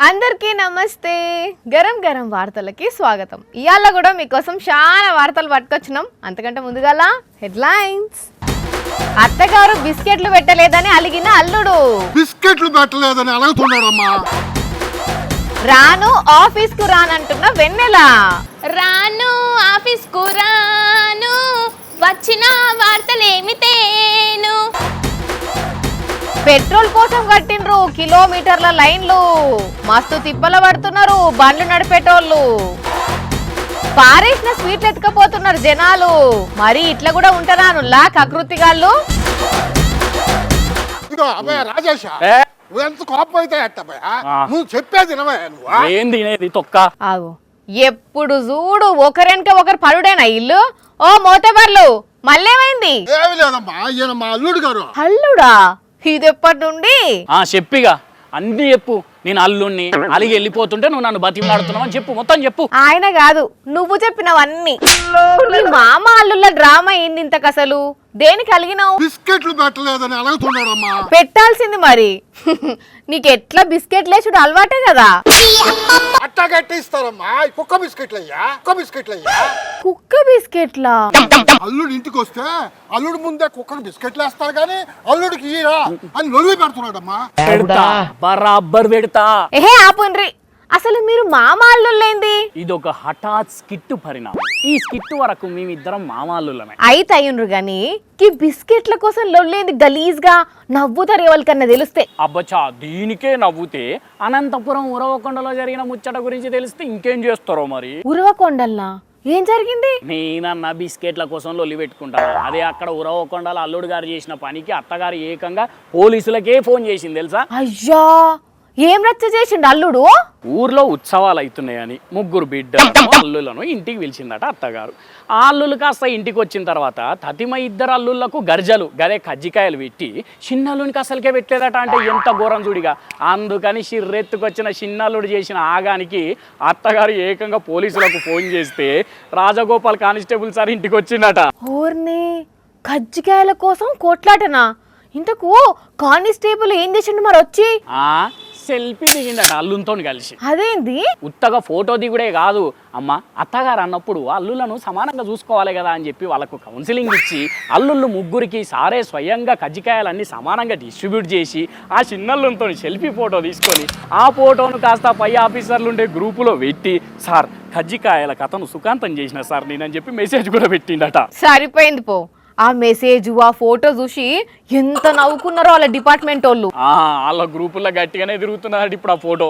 అందరికీ నమస్తే. గరం గరం వార్తలకి స్వాగతం. ఇవాళ కూడా మీకోసం చాలా వార్తలు పట్టుకొచ్చినాం. అంతకంటే ముందుగాల హెడ్లైన్స్. అత్తగారు బిస్కెట్లు పెట్టలేదని అలిగిన అల్లుడు. బిస్కెట్లు పెట్టలేదని అలుగుతున్నాడమ్మా. రాను ఆఫీస్ కు రానంటున్న వెన్నెల. రాను ఆఫీస్ కు రాను వచ్చిన వార్తలేమితేను. పెట్రోల్ కోసం కట్టిండ్రు కిలోమీటర్ల లైన్లు. మస్తు తిప్పల పడుతున్నారు బండ్లు నడిపేటోళ్ళు. పారేసిన స్వీట్లు ఎత్తుకపోతున్నారు జనాలు. మరి ఇట్లా కూడా ఉంటారానుల్లా కకృతిగాళ్ళు. ఇదో అబ్బాయి రాజేష, ఎంత కోపం అయితే నువ్వు చెప్పేది ఏంది తినేది తొక్క. ఆగు, ఎప్పుడు చూడు ఒకరెనక ఒకరు పడుడేనా ఇల్లు. ఓ మోతబర్లు మళ్ళేమైంది? ఏమి లేదమ్మా, ఈయన మా అల్లుడు గారు. అల్లుడా? ఇది ఎప్పటి నుండి? చెప్పిగా అన్ని చెప్పు. నేను అల్లుడిని అలిగి వెళ్ళిపోతుంటే నువ్వు నన్ను బతిమలాడుతున్నావు అని చెప్పు, మొత్తం చెప్పు. ఆయన కాదు, నువ్వు చెప్పినవన్నీ. నీ మామ అల్లుళ్ళ డ్రామా ఏంది ఇంతకు అసలు? దేనికి అలిగినావు? బిస్కెట్లు పెట్టలేదని అలుగుతున్నాడమ్మా. పెట్టాల్సింది మరి. నీకు ఎట్లా బిస్కెట్లు వేసుడు అలవాటే కదా. అట్టా కట్టిస్తారమ్మా. కుక్క బిస్కెట్లు అయ్యా, కుక్క బిస్కెట్లు అయ్యా. కుక్క బిస్కెట్లా? అల్లుడు ఇంటికి వస్తే అల్లుడు ముందే కుక్కకు బిస్కెట్లు వేస్తారు కానీ అల్లుడికి ఈరా అని నొలివి పెడుతున్నాడమ్మా. పెడతా, బరాబర్ పెడతా. ఏహే ఆపుండ్రి, అసలు మీరు మామ అల్లుళ్ళేంది? ఇది ఒక హఠాత్ స్కిట్ పరిణామం. ఈ స్కిట్ వరకు మేమిద్దరం మామాళ్ళులమే. అయితే అయ్యుండ్రు గాని ఈ బిస్కెట్ల కోసం లొల్లేంది గలీజ్ గా నవ్వుతారు ఎవరికన్నా తెలిస్తే. అబ్బచ్చా, దీనికే నవ్వుతే అనంతపురం ఉరవకొండలో జరిగిన ముచ్చట గురించి తెలిస్తే ఇంకేం చేస్తారో మరి. ఉరవకొండల్నా? ఏం జరిగింది? నేనన్న బిస్కెట్ల కోసం లొల్లి పెట్టుకుంటాను. అదే అక్కడ ఉరవకొండలో అల్లుడు గారు చేసిన పనికి అత్తగారు ఏకంగా పోలీసులకే ఫోన్ చేసింది తెలుసా. అయ్యా, ఏం రచ్చ చేసిండు అల్లుడు? ఊర్లో ఉత్సవాలు అవుతున్నాయని ముగ్గురు బిడ్డలను అల్లులను ఇంటికి పిలిచిందట అత్తగారు. ఆ అల్లులు కాస్త ఇంటికి వచ్చిన తర్వాత తతిమ ఇద్దరు అల్లుళ్లకు గర్జలు గదే కజ్జికాయలు పెట్టి చిన్నల్లునికి అసలుకే పెట్టలేదట. అంటే ఎంత ఘోరం చూడిగా. అందుకని షిర్రెత్తుకొచ్చిన చిన్నల్లుడు చేసిన ఆగానికి అత్తగారు ఏకంగా పోలీసులకు ఫోన్ చేస్తే రాజగోపాల్ కానిస్టేబుల్ సార్ ఇంటికి వచ్చిందట. ఓర్ని, కజ్జికాయల కోసం కొట్లాటనా? ఇంతకు కానిస్టేబుల్ ఏం చేసిండు మరి వచ్చి? సెల్ఫీ దిగిందట అల్లుతో కలిసి. అదేంది? ఉత్తగా ఫోటో దిగుడే కాదు అమ్మ, అత్తగారు అన్నప్పుడు అల్లులను సమానంగా చూసుకోవాలి కదా అని చెప్పి వాళ్ళకు కౌన్సిలింగ్ ఇచ్చి అల్లుళ్ళు ముగ్గురికి సారే స్వయంగా కజ్జికాయలన్నీ సమానంగా డిస్ట్రిబ్యూట్ చేసి ఆ చిన్నల్లుతో సెల్ఫీ ఫోటో తీసుకొని ఆ ఫోటోను కాస్త పై ఆఫీసర్లు ఉండే గ్రూపులో పెట్టి సార్ కజ్జికాయల కథను సుఖాంతం చేసిన సార్ నేనని చెప్పి మెసేజ్ కూడా పెట్టిండట. సరిపోయింది పో. ఆ మెసేజ్ ఆ ఫోటో చూసి ఎంత నవ్వుకున్నారో వాళ్ళ డిపార్ట్మెంట్ వాళ్ళు. వాళ్ళ గ్రూపుల్లో గట్టిగానే తిరుగుతున్నారు ఇప్పుడు ఆ ఫోటో.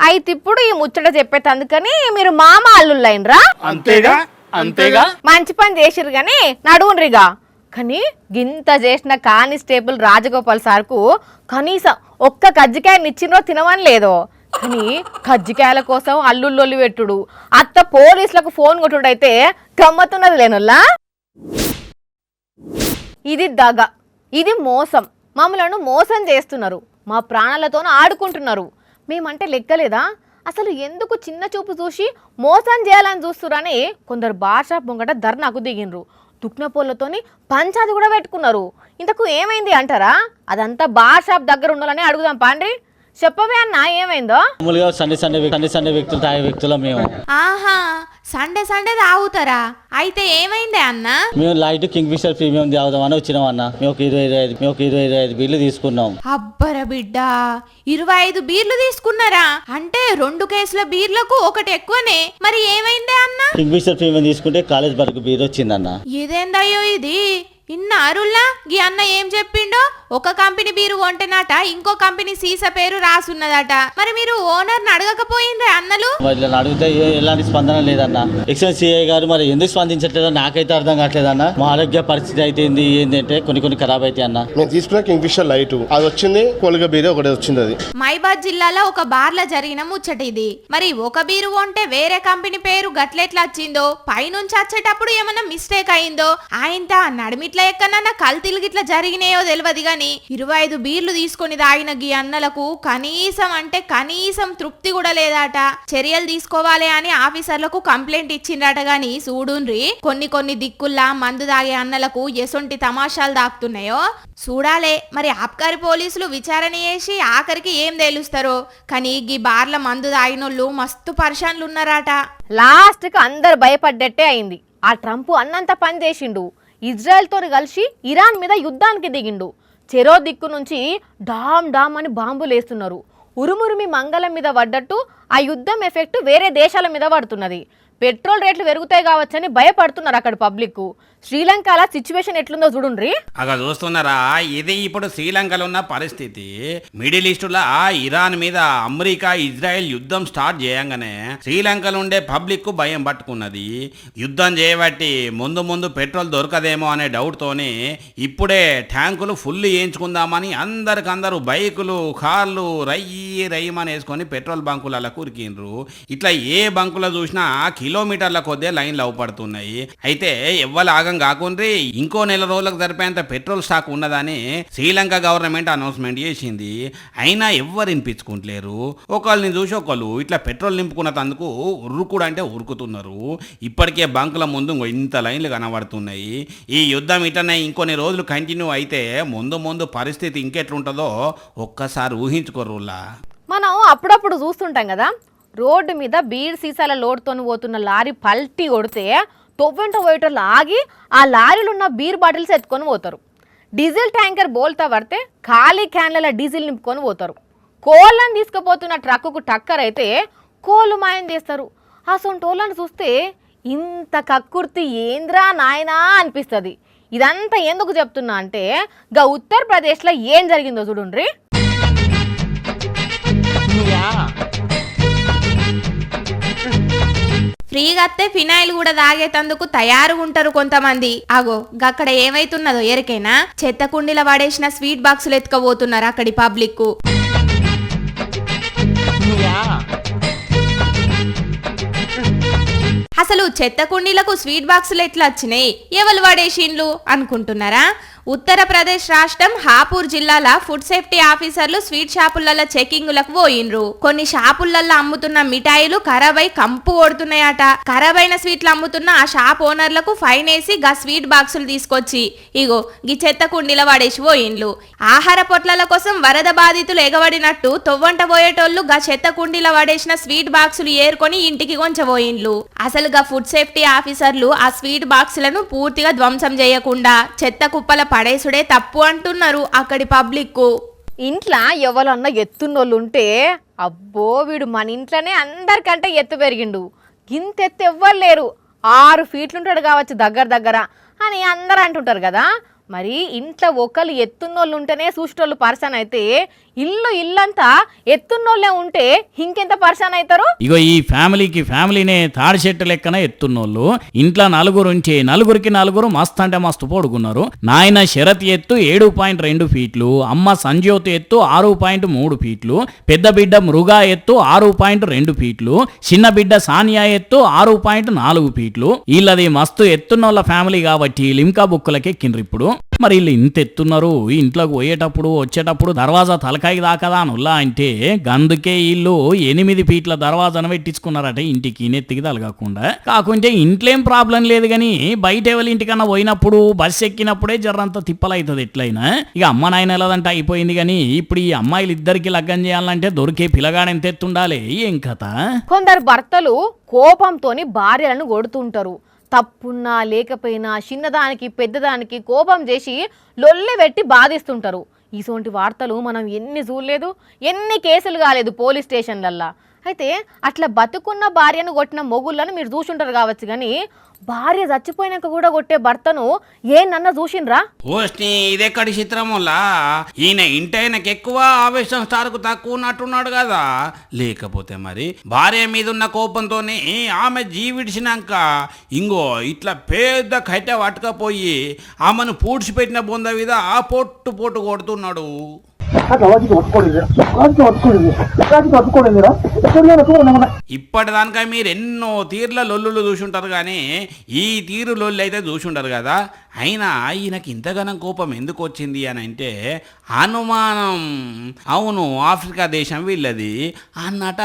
అయితే ఇప్పుడు ఈ ముచ్చట చెప్పేటందుకని మీరు మామ అల్లుళ్ళైనరా? అంతేగా అంతేగా. మంచి పని చేసిరు గాని నడువున్రిగా. కానీ గింత చేసిన కానిస్టేబుల్ రాజగోపాల్ సార్కు కనీసం ఒక్క కజ్జికాయని ఇచ్చినో తినవని లేదో. కానీ కజ్జికాయల కోసం అల్లుళ్ళొల్లి పెట్టుడు, అత్త పోలీసులకు ఫోన్ కొట్టుడైతే గమ్మతున్నది లేనుల్లా. ఇది దగ, ఇది మోసం. మమ్మలను మోసం చేస్తున్నారు, మా ప్రాణాలతో ఆడుకుంటున్నారు. మేమంటే లెక్కలేదా? అసలు ఎందుకు చిన్న చూపు చూసి మోసం చేయాలని చూస్తురని కొందరు బార్ షాప్ ముంగట ధర్నాకు దిగినరు. దుక్నపోళ్ళతోని పంచాది కూడా పెట్టుకున్నారు. ఇంతకు ఏమైంది అంటారా? అదంతా బార్ షాప్ దగ్గర ఉండాలని అడుగుదాం పాండ్రి. చెప్పవే అన్న, ఏమైందో? మామూలుగా సండే వ్యక్తులు తాగే వ్యక్తులు మేము. ఆహా, సండే తాగుతారా? అయితే ఏమైంది అన్న? మేము లైట్ కింగ్ ఫిషర్ ప్రీమియం తాగుదామని వచ్చినాం అన్న. మేము ఒక 25 బీర్లు తీసుకున్నాం. అబ్బర బిడ్డ, 25 బీర్లు తీసుకున్నారా? అంటే 2 కేసుల బీర్లకు ఒకటి ఎక్కువనే. మరి ఏమైంది అన్న? కింగ్ ఫిషర్ ప్రీమియం తీసుకుంటే కాలేజ్ వరకు బీర్ వచ్చిందన్న. ఇదేందయ్యో ఇది? ఇన్నారుల్లా గీ అన్న ఏం చెప్పిండో, ఒక కంపెనీ బీరు కొంటేనట ఇంకో కంపెనీ సీసా పేరు రాసున్నదట. మరి మీరు ఓనర్ని అడగకపోయిండ్రే అన్నలు? వాళ్ళని అడిగితే ఎలాంటి స్పందన లేదన్న. ఎక్సైజ్ సిఐ గారు మరి ఎందుకు స్పందించట్లేదో నాకైతే అర్థం కావట్లేదన్న. మా ఆరోగ్య పరిస్థితి అయితే ఏంటంటే కొన్ని ఖరాబ్ అయితే అన్న. మేము తీసుకున్న కింగ్ ఫిషర్ లైట్ అది వచ్చింది, కొలుగ బీరే ఒకటి వచ్చింది. అది మైబాద్ జిల్లాలో ఒక బార్ల జరిగిన ముచ్చట ఇది. మరి ఒక బీరు కొంటే వేరే కంపెనీ పేరు గట్లెట్లా వచ్చిందో, పైనుంచి వచ్చేటప్పుడు ఏమన్నా మిస్టేక్ అయిందో, ఆయన నడిమి గిట్ల ఎక్కడన్నా కల్తీలు గిట్ల జరిగినాయో తెలియదు గాని 25 బీర్లు తీసుకొని తాగిన గీ అన్నలకు కనీసం తృప్తి కూడా లేదట. చర్యలు తీసుకోవాలి అని ఆఫీసర్లకు కంప్లైంట్ ఇచ్చిండట గాని చూడుండ్రి కొన్ని దిక్కుల్లా మందు తాగే అన్నలకు ఎసొంటి తమాషాలు దాక్కుతున్నాయో చూడాలే. మరి ఆబ్కారీ పోలీసులు విచారణ చేసి ఆఖరికి ఏం తేలుస్తారో. కానీ గీ బార్ల మందు తాగినోళ్ళు మస్తు పరిశాన్లు ఉన్నారట. లాస్ట్కి అందరు భయపడ్డట్టే అయింది. ఆ ట్రంప్ అన్నంత పని చేసిండు. ఇజ్రాయెల్తో కలిసి ఇరాన్ మీద యుద్ధానికి దిగిండు. చెరో దిక్కు నుంచి డామ్ అని బాంబులు వేస్తున్నారు. ఉరుమురుమి మంగళం మీద పడ్డట్టు ఆ యుద్ధం ఎఫెక్ట్ వేరే దేశాల మీద పడుతున్నది. పెట్రోల్ రేట్లు పెరుగుతాయి కావచ్చని భయపడుతున్నారు అక్కడ పబ్లిక్. శ్రీలంకల సిచ్యువేషన్ ఎట్లుందో చూడుండ్రి. అక్కడ చూస్తున్నారా, ఇది ఇప్పుడు శ్రీలంకలో ఉన్న పరిస్థితి. మిడిల్ ఈస్టులో ఇరాన్ మీద అమెరికా ఇజ్రాయెల్ యుద్ధం స్టార్ట్ చేయంగానే శ్రీలంకలో ఉండే పబ్లిక్ భయం పట్టుకున్నది. యుద్ధం చేయబట్టి ముందు పెట్రోల్ దొరకదేమో అనే డౌట్ తోని ఇప్పుడే ట్యాంకులు ఫుల్ వేయించుకుందామని అందరికందరూ బైకులు కార్లు రయ్యమని వేసుకొని పెట్రోల్ బంకులలో కురికిండ్రు. ఇట్లా ఏ బంకులో చూసినా కిలోమీటర్ల కొద్దే లైన్లు అవపడుతున్నాయి. అయితే ఎవ్వరు కాకుండా ఇంకో నెల రోజులకు సరిపోయేంత పెట్రోల్ స్టాక్ ఉన్నదని శ్రీలంక గవర్నమెంట్ అనౌన్స్మెంట్ చేసింది. అయినా ఎవ్వరు వినిపించుకుంటలేరు. ఒకళ్ళని చూసి ఒకళ్ళు ఇట్లా పెట్రోల్ నింపుకున్నందుకు ఉరుకుడు అంటే ఉరుకుతున్నారు. ఇప్పటికే బంకుల ముందు ఇంత లైన్లు కనబడుతున్నాయి. ఈ యుద్ధం ఇట్లనే ఇంకొన్ని రోజులు కంటిన్యూ అయితే ముందు పరిస్థితి ఇంకెట్లుంటుందో ఒక్కసారి ఊహించుకోరులా. మనం అప్పుడప్పుడు చూస్తుంటాం కదా, రోడ్డు మీద బీర్ సీసాల లోడ్తో పోతున్న లారీ పల్టీ కొడితే తొవ్వెంట పోయేటోళ్ళు ఆగి ఆ లారీలో ఉన్న బీర్ బాటిల్స్ ఎత్తుకొని పోతారు. డీజిల్ ట్యాంకర్ బోల్తా పడితే ఖాళీ క్యాన్ల డీజిల్ నింపుకొని పోతారు. కోళ్ళని తీసుకుపోతున్న ట్రక్కుకు టక్కర్ అయితే కోళ్ళు మాయం చేస్తారు. అసొంటోళ్ళని చూస్తే ఇంత కక్కుర్తి ఏంద్రా నాయనా అనిపిస్తుంది. ఇదంతా ఎందుకు చెప్తున్నా అంటే గా ఉత్తరప్రదేశ్లో ఏం జరిగిందో చూడుండ్రి. ఫ్రీగా అత్తే ఫినాయిల్ కూడా తాగేతందుకు తయారుగా ఉంటారు కొంతమంది. అగో గక్కడ ఏమైతున్నదో ఎరికైనా చెత్త కుండీల పడేసిన స్వీట్ బాక్సులు ఎత్తుకపోతున్నారు అక్కడి పబ్లిక్. అసలు చెత్త కుండీలకు స్వీట్ బాక్సులు ఎట్లా వచ్చినాయి, ఎవరు పడేసిండ్లు అనుకుంటున్నారా? ఉత్తరప్రదేశ్ రాష్ట్రం హాపూర్ జిల్లాల ఫుడ్ సేఫ్టీ ఆఫీసర్లు స్వీట్ షాపులలో చెకింగులకు పోయిండ్రు. కొన్ని షాపులలో అమ్ముతున్న మిఠాయిలు ఖరాబై కంపు కొడుతున్నాయట. ఖరాబైన స్వీట్లు అమ్ముతున్న ఆ షాప్ ఓనర్లకు ఫైన్ వేసి గా స్వీట్ బాక్సులు తీసుకొచ్చి ఇగో గీ చెత్త కుండీల పడేసి పోయిండ్లు. ఆహార పొట్లాల కోసం వరద బాధితులు ఎగబడినట్టు తొవ్వంట పోయేటోళ్లు గా చెత్త కుండీల పడేసిన స్వీట్ బాక్సులు ఏరుకొని ఇంటికి కొంచబోయిండ్లు. అసలు గా ఫుడ్ సేఫ్టీ ఆఫీసర్లు ఆ స్వీట్ బాక్సులను పూర్తిగా ధ్వంసం చేయకుండా చెత్త కుప్పల పడేసుడే తప్పు అంటున్నారు అక్కడి పబ్లిక్. ఇంట్లో ఎవరన్నా ఎత్తున్నోళ్ళు ఉంటే అబ్బో వీడు మన ఇంట్లోనే అందరికంటే ఎత్తు పెరిగిండు, ఇంతెత్తు ఎవ్వరు లేరు, 6 ఫీట్లు ఉంటాడు కావచ్చు దగ్గర అని అందరూ అంటుంటారు కదా. మరి ఇంట్లో ఒకళ్ళు ఎత్తున్నోళ్ళు ఉంటేనే చూసేటోళ్ళు పర్సన్ అయితే ఇల్లంతా ఎత్తున్నోళ్ళే ఉంటే ఇంకెంత పర్సన్ అవుతారు. ఇగో ఈ ఫ్యామిలీనే తాడి చెట్టు లెక్కన ఎత్తున్నోళ్ళు. ఇంట్లో నలుగురుంచి నలుగురికి మస్తు అంటే మస్తు పొడుగున్నారు. నాయన శరత్ ఎత్తు 7.2 ఫీట్లు, అమ్మ సంజ్యోతి ఎత్తు 6.3 ఫీట్లు, పెద్ద బిడ్డ మృగా ఎత్తు 6.2 ఫీట్లు, చిన్న బిడ్డ సానియా ఎత్తు 6.4 ఫీట్లు. వీళ్ళది మస్తు ఎత్తున్నోళ్ళ ఫ్యామిలీ కాబట్టి లిమ్కా బుక్కులకి ఎక్కిండ్రు. ఇప్పుడు మరి వీళ్ళు ఇంత ఎత్తున్నారు. ఇంట్లోకి పోయేటప్పుడు వచ్చేటప్పుడు దర్వాజా తలకాయి దాకదా అనుల్లా అంటే గందుకే వీళ్ళు 8 ఫీట్ల దర్వాజాను పెట్టించుకున్నారట ఇంటికి నెత్తికి తలగకుండా. కాకుంటే ఇంట్లేం ప్రాబ్లం లేదు కానీ బయట ఎవరి ఇంటికన్నా పోయినప్పుడు బస్సు ఎక్కినప్పుడే జర్రంత తిప్పలవుతుంది ఎట్లయినా. ఇక అమ్మ నాయన ఎలాదంటే అయిపోయింది కానీ ఇప్పుడు ఈ అమ్మాయిలు ఇద్దరికి లగ్గం చేయాలంటే దొరికే పిల్లగాడు ఎంత ఎత్తుండాలి ఏం కథ. కొందరు భర్తలు కోపంతోని భార్యలను కొడుతుంటారు. తప్పున్నా లేకపోయినా చిన్నదానికి పెద్దదానికి కోపం చేసి లొల్లి పెట్టి బాధిస్తుంటారు. ఇటువంటి వార్తలు మనం ఎన్ని చూడలేదు, ఎన్ని కేసులు కాలేదు పోలీస్ స్టేషన్లల్లా. అయితే అట్లా బతుకున్న భార్యను కొట్టిన మొగుళ్ళను మీరు చూసుంటారు కావచ్చు కానీ భార్య చచ్చిపోయినాక కూడా కొట్టే భర్తను ఏనన్నా చూసిండ్రా? పోస్ట్ని ఇదెక్కడి చిత్రములా, ఈయన ఇంటైనకి ఎక్కువ ఆవేశం స్టార్కు తక్కువ ఉన్నట్టున్నాడు కదా. లేకపోతే మరి భార్య మీద ఉన్న కోపంతోనే ఆమె జీవిడిచినాక ఇంగో ఇట్లా పెద్ద కట్టె పట్టుకపోయి ఆమెను పూడ్చిపెట్టిన బొంద మీద ఆ పొట్టు కొడుతున్నాడు. ఇప్పటిదానికా మీరు ఎన్నో తీర్ల లొల్లులు చూసుంటారు కానీ ఈ తీరు లొల్లు అయితే చూసుంటారు కదా. అయినా ఈయనకి ఇంతగానం కోపం ఎందుకు వచ్చింది అని అంటే అనుమానం. అవును, ఆఫ్రికా దేశం వీళ్ళది అన్నట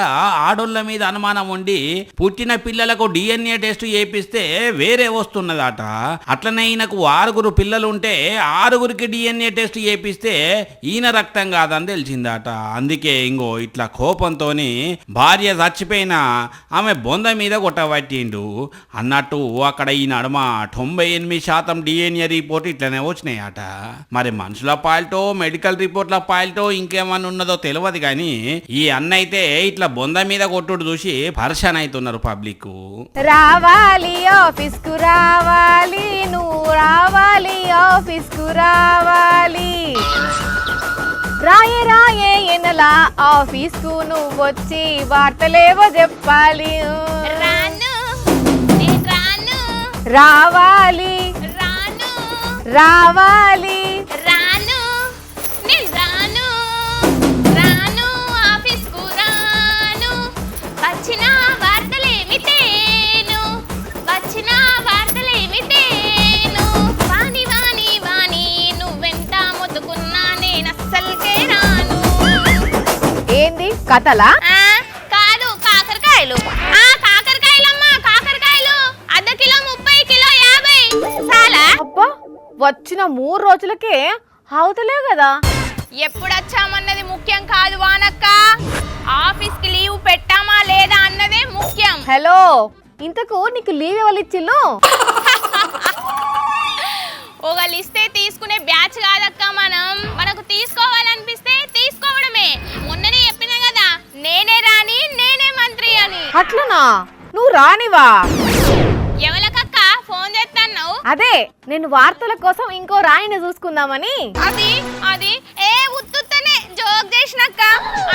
ఆడోళ్ళ మీద అనుమానం ఉండి పుట్టిన పిల్లలకు DNA టెస్ట్ చేపిస్తే వేరే వస్తున్నదట. అట్లనే ఈయనకు 6 పిల్లలు ఉంటే 6కి DNA టెస్ట్ చేపిస్తే ఈయన రక్తం కాదని తెలిసిందట. అందుకే ఇంగో ఇట్లా కోపంతో భార్య చచ్చిపోయినా ఆమె బొంద మీద కొట్టబట్టిండు అన్నట్టు. అక్కడ ఈ నడుమ 98% DNA రిపోర్ట్ ఇట్లనే వచ్చినాయట. మరి మనుషుల పాల్టో మెడికల్ రిపోర్ట్ల పాల్టో ఇంకేమన్నా ఉన్నదో తెలియదు కానీ ఈ అన్న అయితే ఇట్లా బొంద మీద కొట్టుడు చూసి పరేషాన్ అవుతున్నారు పబ్లిక్. రావాలి ఆఫీస్ కు రావాలి, నువ్వు రావాలి ఆఫీస్ కు రావాలి. రాయే రాయే ఎనలా ఆఫీస్ కు నువ్వు వచ్చి వార్తలేవో చెప్పాలి. రావాలి రావాలి రాను నేను రాను రాను ఆఫీస్ కు రాను, వచ్చిన వార్తలేమిటేను వచ్చిన వార్తలేమిటేను. వాణి వాణి వాణి నువ్వెంత మొత్తుకున్నా నేను అస్సలకే రాను. ఏంది కథలా? కాదు, కాకరకాయలు. కాకరకాయలమ్మా, కాకరకాయలు అర్ధ కిలో 30, కిలో 50. చాలా అబ్బా, వచ్చిన 3 రోజులకే అవుతలేవు కదా. ఎప్పుడొచ్చామన్నది ముఖ్యం కాదు వానక్క, ఆఫీస్ కి లీవ్ పెట్టామా లేదా అన్నదే ముఖ్యం. హలో, ఇంతకు నీకు లీవ్ ఎవరు ఇచ్చిల్లు? ఒకళ్ళు ఇస్తే తీసుకునే బ్యాచ్ కాదక్క మనం. మనకు తీసుకోవాలనిపిస్తే తీసుకోవడమే. మొన్ననే చెప్పినా కదా, నేనే రాని నేనే మంత్రి అని. అట్లనా? నువ్వు రానివా? ఎవలకక్క ఫోన్ చేస్తున్నావు? అదే, నేను వార్తల కోసం ఇంకో రాయిని చూసుకుందామని. అది అది ఉత్తుత్తనే జోక్ చేసినక్క.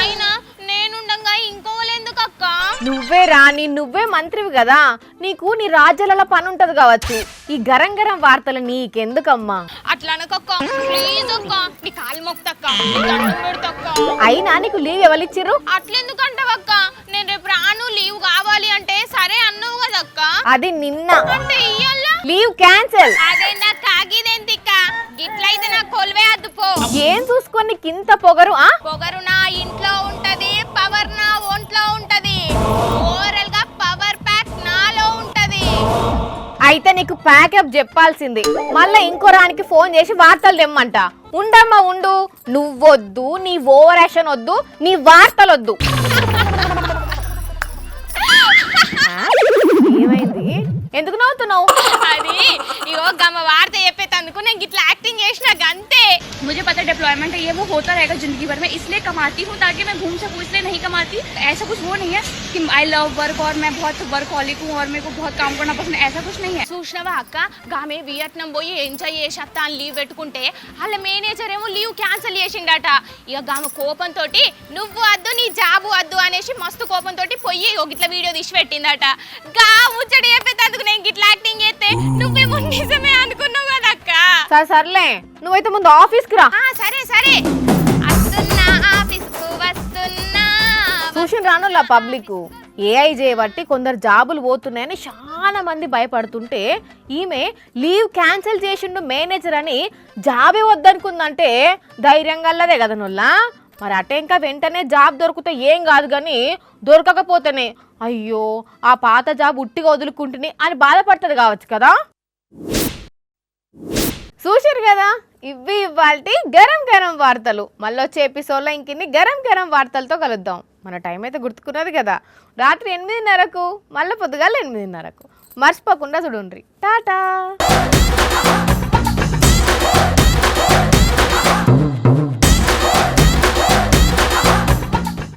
అయినా నేనుండగా ఇంకోలేందుకక్క? నువ్వే రాని, నువ్వే మంత్రివి కదా, నీకు నీ రాజ్యాల పని ఉంటది కావచ్చు. ఈ గరం గరం వార్తలు నీకెందుకమ్మా? అట్లా అనకక్క, ప్లీజ్ అక్క, నీ కాలు మొక్తక్క, నీ దండం పెడతక్క. అయినా నీకు లీవ్ ఎవరిచ్చిర్రు? అట్లెందుకంటావక్క? నేను రేపు రాను, లీవ్ కావాలి అంటే సరే అన్నావు కదక్క. అది నిన్న, అంటే ఇయ్యాల లీవ్ క్యాన్సిల్. అదే నా కాగిదెంతిక్క, గిట్లయితే నా కొలువే అద్దుపో. ఏం చూసుకొని నీకు ఇంత పొగరు? పొగరు నా ఇంట్లో ఉంటది, పవర్ నా ఒంట్లో ఉంటది. ఓవరాల్ గా పవర్ ప్యాక్ నాలో ఉంటది. అయితే నీకు ప్యాకప్ చెప్పాల్సింది. మళ్ళా ఇంకో రానికి ఫోన్ చేసి వార్తలు తెమ్మంట. ఉండమ్మా ఉండు, నువ్వొద్దు, నీ ఓవర్ యాక్షన్ వద్దు, నీ వార్తలు వద్దు. ఏమైంది? ఎందుకు నవ్వుతున్నావు? అది ఇగో గమ్మ వార్త చెప్పేటందుకు నేను గిట్లా యాక్టింగ్ చేసిన గంతే. मुझे पता डिप्लॉयमेंट है, ये वो होता रहेगा जिंदगी भर में, इसलिए कमाती हूँ ताकि मैं घूम सकूँ, इसलिए नहीं कमाती. ऐसा कुछ वो नहीं है कि आई लव वर्क और मैं बहुत वर्कहॉलिक हूँ और मेरे को बहुत काम करना पसंद है, ऐसा कुछ नहीं है. చూసినవా అక్క, గామె వియత్నాం పోయి ఎంజాయ్ చేసేస్తా అని లీవ్ పెట్టుకుంటే వాళ్ళ మేనేజర్ ఏమో లీవ్ క్యాన్సిల్ చేసిండట. ఇక గామె కోపంతో నువ్వు వద్దు నీ జాబు వద్దు అనేసి మస్తు కోపంతో పోయి గిట్ల వీడియో తీసి పెట్టిందట. గా ముచ్చడి చెప్పేందుకు నేను గిట్లా యాక్టింగ్ చేస్తే నువ్వేమో నిజమే అనుకున్నావు కదక్క. సర్లే, నువ్వైతే ముందు ఆఫీస్కి రా. సరే సరే వస్తున్నా, ఆఫీస్కు వస్తున్నా. చూసిన రానులా పబ్లిక్ ఏఐ చేయబట్టి కొందరు జాబులు పోతున్నాయని చాలా మంది భయపడుతుంటే ఈమె లీవ్ క్యాన్సిల్ చేసిండు మేనేజర్ అని జాబే వద్దనుకుందంటే ధైర్యం గల్లదే కదా నొల్లా. మరి అటే ఇంకా వెంటనే జాబ్ దొరికితే ఏం కాదు కానీ దొరకకపోతేనే అయ్యో ఆ పాత జాబ్ ఉట్టిగా వదులుకుంటుని అని బాధపడుతుంది కావచ్చు కదా. చూసారు కదా, ఇవి ఇవాల్టి గరం గరం వార్తలు. మళ్ళీ వచ్చే ఎపిసోడ్లో ఇంకిన్ని గరం గరం వార్తలతో కలుద్దాం. మన టైం అయితే గుర్తుకున్నది కదా, రాత్రి 8:30కు, మళ్ళీ పొద్దుగాల 8:30కు. మర్చిపోకుండా చూడండి. టాటా.